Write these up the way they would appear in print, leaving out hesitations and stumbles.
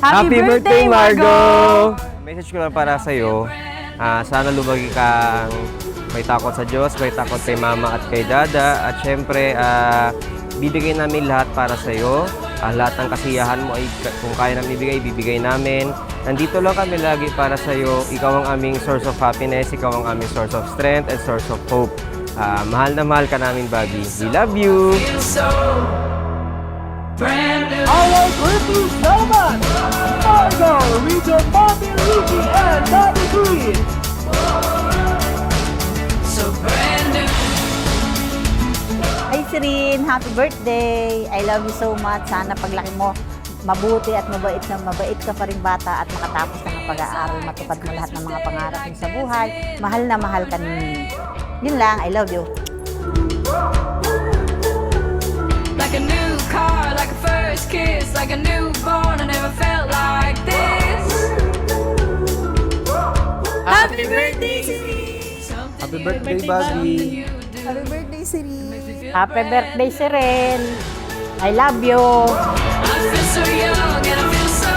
Happy birthday, Margo! Message ko lang para sa'yo. Sana lumagi kang may takot sa Diyos, may takot kay Mama at kay Dada. At syempre, bibigay namin lahat para sa'yo. Lahat ng kasiyahan mo ay kung kaya namin ibigay namin. Nandito lang kami lagi para sa'yo. Ikaw ang aming source of happiness, ikaw ang aming source of strength and source of hope. Mahal na mahal ka namin, Bobby. We love you! Alright, thank you so much! Margo, Region Bobby Luigi, and Bobby Green! Hi, Sirin! Happy birthday! I love you so much. Sana paglaki mo, mabuti at mabait ka pa rin bata at makatapos ka ng pag-aaral, matupad mo lahat ng mga pangarap mo sa buhay. Mahal na mahal ka ni. Yun lang, I love you. Like a new car, like a first kiss, like a newborn, I never felt like this. Happy birthday, Sirin! Happy birthday, Bobby! Happy birthday, Sirin! Happy birthday, Sirin! I love you! I feel so young and I feel so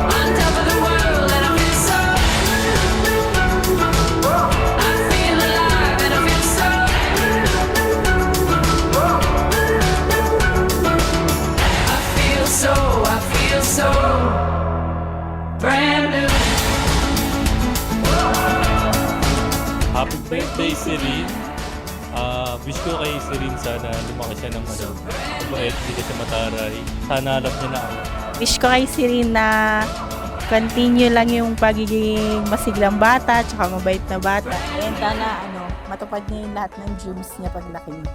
on top of the world and I feel so I feel alive and I feel so I feel so brand new. Happy birthday, Sirin. Wish ko kay Sirin sana lumaki siya ng mabait, hindi ka siya mataray. Sana alam niya na ako. Wish ko kay Sirin na continue lang yung pagiging masiglang bata tsaka mabait na bata. And sana matupad niya yung lahat ng dreams niya paglaki niya.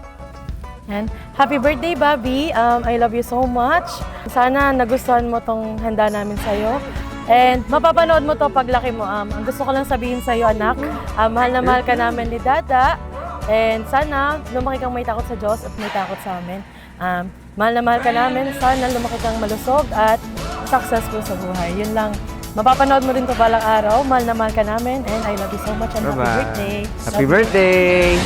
And happy birthday, Bobby! I love you so much. Sana nagustuhan mo tong handa namin sa'yo. And mapapanood mo to paglaki mo. Ang gusto ko lang sabihin sa'yo, anak, mahal na mahal ka namin ni Dada. And sana lumaki kang may takot sa Diyos at may takot sa amin. Mahal na mahal ka namin. Sana lumaki kang malusog at successful sa buhay. Yun lang. Mapapanood mo rin to balang araw. Mahal na mahal ka namin. And I love you so much and happy birthday. Happy birthday!